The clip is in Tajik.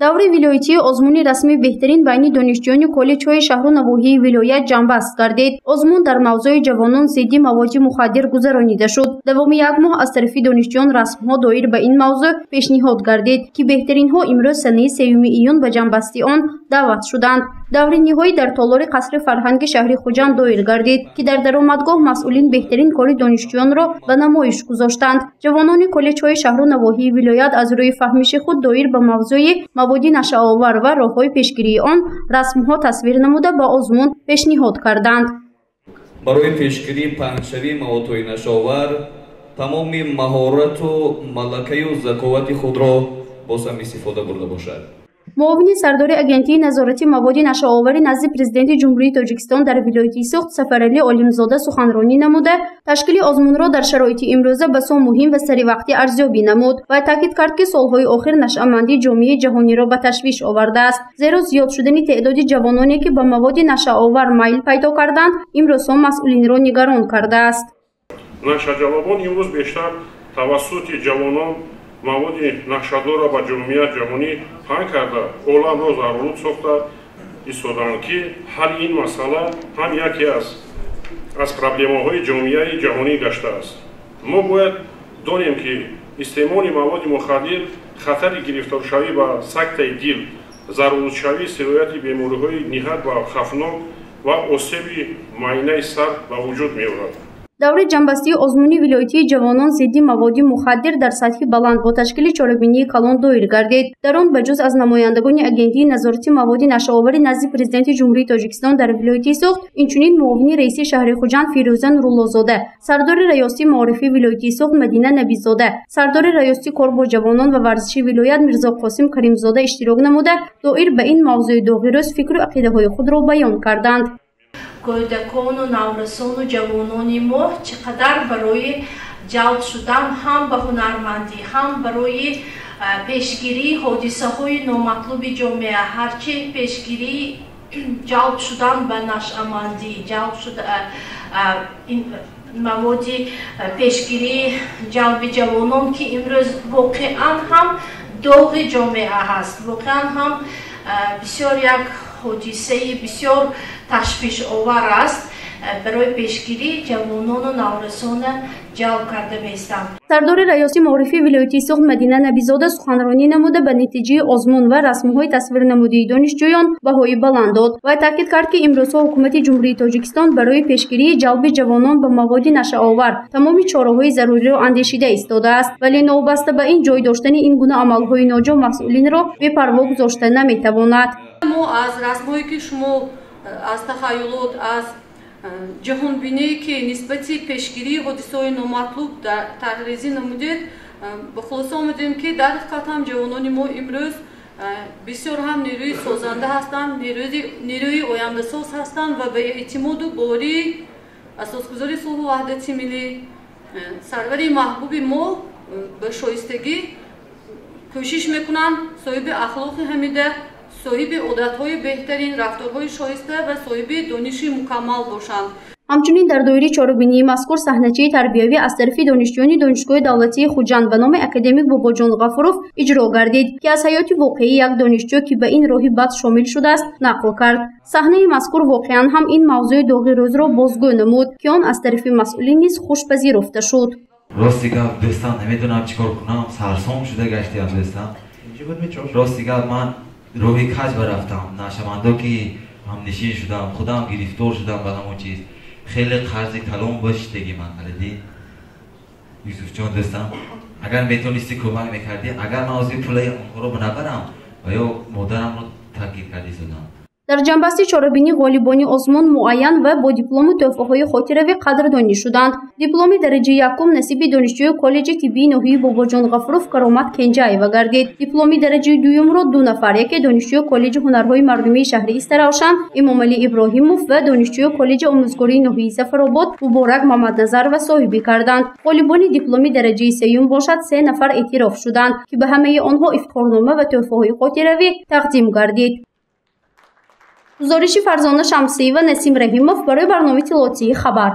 даври вилоятии озмуни расмии беҳтарин байни донишҷӯёни коллеҷҳои шаҳру навоҳии вилоят ҷанбаст гардид. Озмун дар мавзӯи ҷавонон зидди маводи мухаддир гузаронида шуд. Давоми як моҳ аз тарафи донишҷӯён расмҳо доир ба ин мавзӯъ пешниҳод гардид, ки беҳтаринҳо имрӯз санаи 3 июн ба ҷанбасти он даъват шуданд. даври ниҳоӣ дар толори қасри фарҳанги шаҳри хуҷанд доир гардид, ки дар даромадгоҳ масъулин беҳтарин кори донишҷӯёнро ба намоиш гузоштанд. ҷавонони коллеҷҳои шаҳру навоҳии вилоят аз рӯи фаҳмиши худ доир ба мавзӯи маводи нашаовар ва роҳҳои пешгирии он расмҳо тасвир намуда ба озмун пешниҳод карданд. барои пешгирии паҳншавии маводҳои нашаовар тамоми маҳорату малакаю заковати худро бо сам истифода бурда бошад. муовини сардори агентии назорати маводи нашаоварӣ назди президенти ҷумҳурии тоҷикистон дар вилояти суғд Сафаралӣ Олимзода суханронӣ намуда, ташкили озмунро дар шароити имрӯза ба со муҳим ва саривақтӣ арзёбӣ намуд ва таъкид кард, ки солҳои охир нашъамандии ҷомеаи ҷаҳониро ба ташвиш овардааст, зеро зиёд шудани теъдоди ҷавононе ки ба маводи нашаовар майл пайдо карданд, имрӯзҳо масъулинро нигарон кардааст. нашаҷалабон имрӯз бештар тавассути ҷавонон маводи нашадора ба ҷомеаи ҷаҳонӣ паҳн карда оламро зарурут сохта истоданд, ки ҳалли ин масъала ҳам яке аз проблемаҳои ҷомеаи ҷаҳонӣ гаштааст. мо бояд донем, ки истеъмоли маводи мухаддир хатари гирифторшавӣ ба сактаи дил, зарурутшавии сирояти бемориҳои ниҳат ва хафнок ва осеби майнаи сар ба вуҷуд меорад. даври ҷанбастии озмуни вилоятии ҷавонон зидди маводи мухаддир дар сатҳи баланд бо ташкили чорабинии калон доир гардид. дар он ба ҷуз аз намояндагони агентии назорати маводи нашаоварӣ назди президенти ҷумҳурии тоҷикистон дар вилояти суғд, инчунин муовини раиси шаҳри хуҷанд Фирӯза Нуруллозода, сардори раёсти маорифи вилояти суғд Мадина Набизода, сардори раёсти кор бо ҷавонон ва варзиши вилоят Мирзо Қосим Каримзода иштирок намуда, доир ба ин мавзӯи доғирӯз фикру ақидаҳои худро баён карданд. кӯдакону наврасону ҷавонони мо чӣ қадар барои ҷалб шудан ҳам ба ҳунармандӣ, ҳам барои пешгирии ҳодисаҳои номатлуби ҷомеа, ҳарчи пешгирии ҷалб шудан ба нашъамандӣ, ҷалб шуда маводи пешгирии ҷалби ҷавонон, ки имрӯз воқеан ҳам доғи ҷомеа ҳаст, воқеан ҳам бисёр як ҳодисаи бисёр ташвишовар аст, барои пешгирии ҷавонону наврасона ҷалб карда меистам. сардори раёси маорифи вилояти суғд Мадина Набизода суханронӣ намуда ба натиҷаи озмун ва расмҳои тасвирнамудии донишҷӯён баҳои баланд дод. Вай таъкид кард, ки имрӯзҳо ҳукумати ҷумҳурии Тоҷикистон барои пешгирии ҷалби ҷавонон ба маводи нашаовар тамоми чораҳои заруриро андешида истодааст, вале новобаста ба ин ҷой доштани ин гуна амалҳои ноҷо масъулинро бепарво гузошта наметавонад. мо аз расмҳое ки шумо аз тахайюлот аз ҷаҳонбиние ки нисбати пешгирии ҳодисаҳои номатлуб тарҳрезӣ намудед, ба хулоса омадем, ки дар ҳақиқат ҳам ҷавонони мо имрӯз бисёр ҳам нерӯи созанда ҳастанд, нерӯи ояндасоз ҳастанд ва ба эътимоду боварии асосгузори сулҳу ваҳдати миллӣ, сарвари маҳбуби мо ба шоистагӣ кӯшиш мекунанд соҳиби ахлоқи ҳамида, соҳиби одатҳои беҳтарин, рафторҳои шоиста ва соҳиби дониши мукаммал бошанд. ҳамчунин дар доираи чорабинии мазкур саҳначаи тарбиявӣ аз тарафи донишҷӯёни донишгоҳи давлатии Хуҷанд ба номи академик Бобоҷон Ғафуров иҷро гардид, ки аз ҳаёти воқеии як донишҷӯ, ки ба ин роҳи бад шомил шудааст, нақл кард. саҳнаи мазкур воқеан ҳам ин мавзӯи доғи рӯзро бозгӯ намуд, ки он аз тарафи масъулин низ хуш пазируфта шуд. рости гап дӯстан, намедонам чӣ кор кунам, сарсом шуда гаштиам дӯстан. рости гап ман роҳи каҷ барафтам, нашавандо ки ҳамнишин шудам, худам гирифтор шудам ба ҳамон чиз. хеле қарзи калон бошидагӣ ман кардӣ. Юсуфҷон дӯстам, агар метонисти кӯмак мекардӣ, агар ман ҳозир пулаи онҳоро набарам ва ё модарамро таъкид кардӣ зодам. дар ҷанбасти чорабинӣ ғолибони озмун муайян ва бо диплому тӯҳфаҳои хотиравӣ қадрдонӣ шуданд. дипломи дараҷаи якум насиби донишҷӯи коллеҷи тиббии ноҳияи Бобоҷон Ғафуров Каромат Кенҷаева гардид. дипломи дараҷаи дуюмро ду нафар, яке донишҷӯи коллеҷи ҳунарҳои мардумии шаҳри Истаравшан Имомалӣ Иброҳимов ва донишҷӯи коллеҷи омӯзгории ноҳияи Сафаробод Муборак Мамадназар ва соҳибӣ карданд. ғолибони дипломи дараҷаи сеюм бошад 3 нафар эътироф шуданд, ки ба ҳамаи онҳо ифтихорнома ва тӯҳфаҳои хотиравӣ тақдим гардид. гузориши Фарзона Шамсиева, Насим Раҳимов барои барномаи Тилотии Хабар.